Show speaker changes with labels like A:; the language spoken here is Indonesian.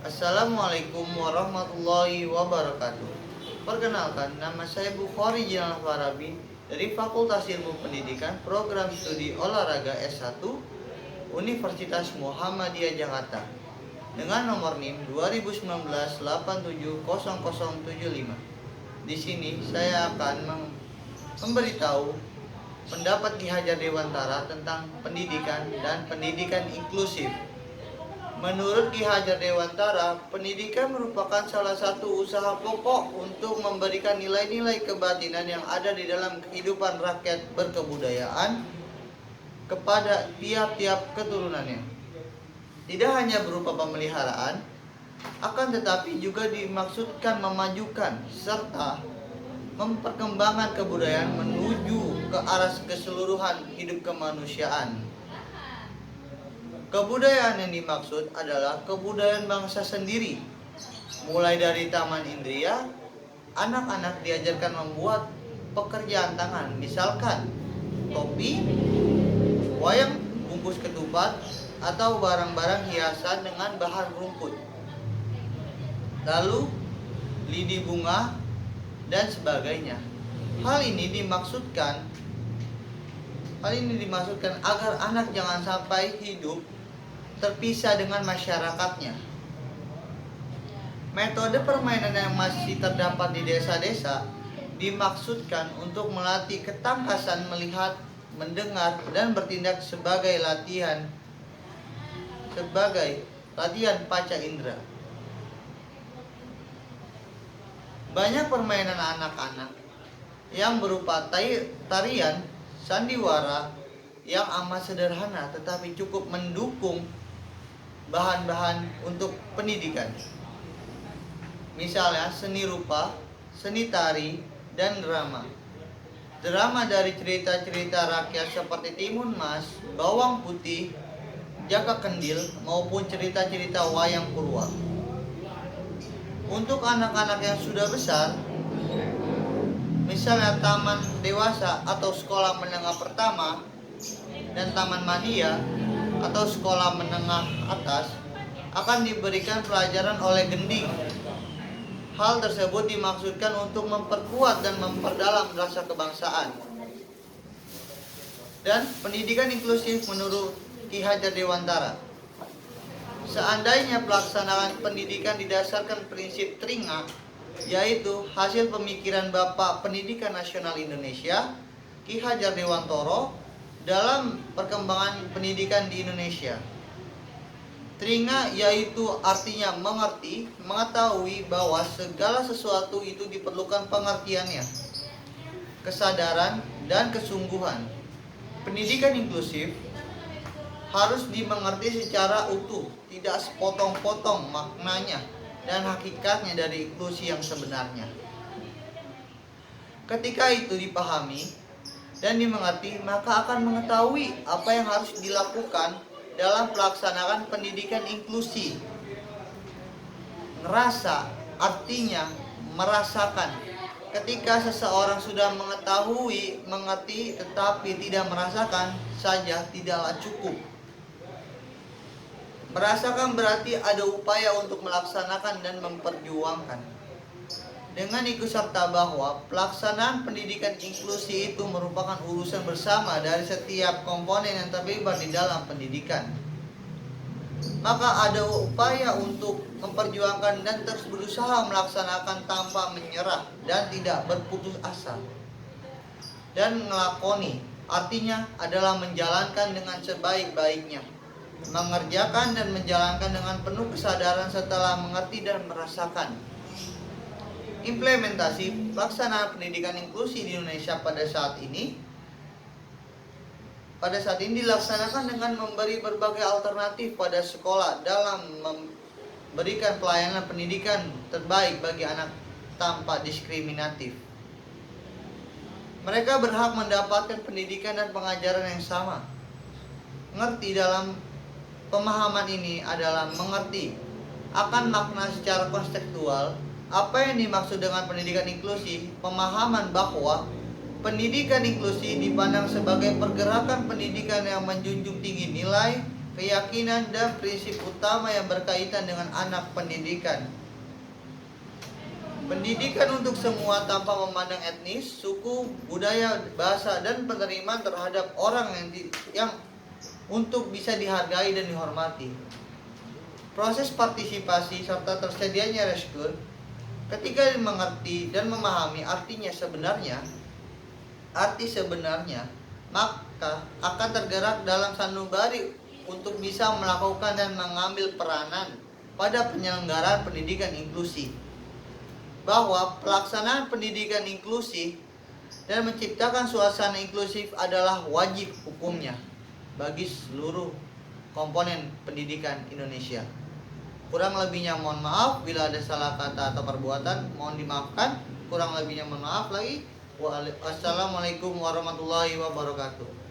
A: Assalamualaikum warahmatullahi wabarakatuh. Perkenalkan, nama saya Bukhari Jinal Farabi dari Fakultas Ilmu Pendidikan Program Studi Olahraga S1 Universitas Muhammadiyah Jakarta dengan nomor NIM 2019-870075. Di sini saya akan memberitahu pendapat Ki Hajar Dewantara tentang pendidikan dan pendidikan inklusif. Menurut Ki Hajar Dewantara, pendidikan merupakan salah satu usaha pokok untuk memberikan nilai-nilai kebatinan yang ada di dalam kehidupan rakyat berkebudayaan kepada tiap-tiap keturunannya. Tidak hanya berupa pemeliharaan, akan tetapi juga dimaksudkan memajukan serta memperkembangkan kebudayaan menuju ke arah keseluruhan hidup kemanusiaan. Kebudayaan yang dimaksud adalah kebudayaan bangsa sendiri. Mulai dari taman indria, anak-anak diajarkan membuat pekerjaan tangan, misalkan topi, wayang bungkus ketupat, atau barang-barang hiasan dengan bahan rumput. Lalu, lidi bunga, dan sebagainya. Hal ini dimaksudkan agar anak jangan sampai hidup terpisah dengan masyarakatnya. Metode permainan yang masih terdapat di desa-desa dimaksudkan untuk melatih ketangkasan melihat, mendengar, dan bertindak sebagai latihan panca indera. Banyak permainan anak-anak yang berupa tarian, sandiwara yang amat sederhana tetapi cukup mendukung bahan-bahan untuk pendidikan. Misalnya seni rupa, seni tari, dan drama. Drama dari cerita-cerita rakyat seperti Timun Mas, Bawang Putih, Jaka Kendil, maupun cerita-cerita wayang purwa. Untuk anak-anak yang sudah besar, misalnya taman dewasa atau sekolah menengah pertama dan taman mania atau sekolah menengah atas, akan diberikan pelajaran oleh gending. Hal tersebut dimaksudkan untuk memperkuat dan memperdalam rasa kebangsaan. Dan pendidikan inklusif menurut Ki Hajar Dewantara, seandainya pelaksanaan pendidikan didasarkan prinsip teringat, yaitu hasil pemikiran Bapak Pendidikan Nasional Indonesia, Ki Hajar Dewantara, dalam perkembangan pendidikan di Indonesia. Teringat yaitu artinya mengerti, mengetahui bahwa segala sesuatu itu diperlukan pengertiannya, kesadaran, dan kesungguhan. Pendidikan inklusif harus dimengerti secara utuh, tidak sepotong-potong maknanya dan hakikatnya dari inklusi yang sebenarnya. Ketika itu dipahami dan dimengerti, maka akan mengetahui apa yang harus dilakukan dalam pelaksanaan pendidikan inklusi. Ngerasa artinya merasakan. Ketika seseorang sudah mengetahui, mengerti, tetapi tidak merasakan saja tidaklah cukup. Merasakan berarti ada upaya untuk melaksanakan dan memperjuangkan. Dengan ikut serta bahwa pelaksanaan pendidikan inklusi itu merupakan urusan bersama dari setiap komponen yang terlibat di dalam pendidikan. Maka ada upaya untuk memperjuangkan dan terus berusaha melaksanakan tanpa menyerah dan tidak berputus asa. Dan ngelakoni, artinya adalah menjalankan dengan sebaik-baiknya. Mengerjakan dan menjalankan dengan penuh kesadaran setelah mengerti dan merasakan. Implementasi pelaksanaan pendidikan inklusi di Indonesia pada saat ini dilaksanakan dengan memberi berbagai alternatif pada sekolah dalam memberikan pelayanan pendidikan terbaik bagi anak tanpa diskriminatif. Mereka berhak mendapatkan pendidikan dan pengajaran yang sama. Mengerti dalam pemahaman ini adalah mengerti akan makna secara konseptual. Apa yang dimaksud dengan pendidikan inklusi? Pemahaman bahwa pendidikan inklusi dipandang sebagai pergerakan pendidikan yang menjunjung tinggi nilai, keyakinan dan prinsip utama yang berkaitan dengan anak pendidikan. Pendidikan untuk semua tanpa memandang etnis, suku, budaya, bahasa, dan penerimaan terhadap orang yang untuk bisa dihargai dan dihormati. Proses partisipasi serta tersedianya reskur ketika mengerti dan memahami arti sebenarnya, maka akan tergerak dalam sanubari untuk bisa melakukan dan mengambil peranan pada penyelenggaraan pendidikan inklusi. Bahwa pelaksanaan pendidikan inklusif dan menciptakan suasana inklusif adalah wajib hukumnya bagi seluruh komponen pendidikan Indonesia. Kurang lebihnya mohon maaf, bila ada salah kata atau perbuatan mohon dimaafkan. Kurang lebihnya mohon maaf lagi. Wassalamualaikum warahmatullahi wabarakatuh.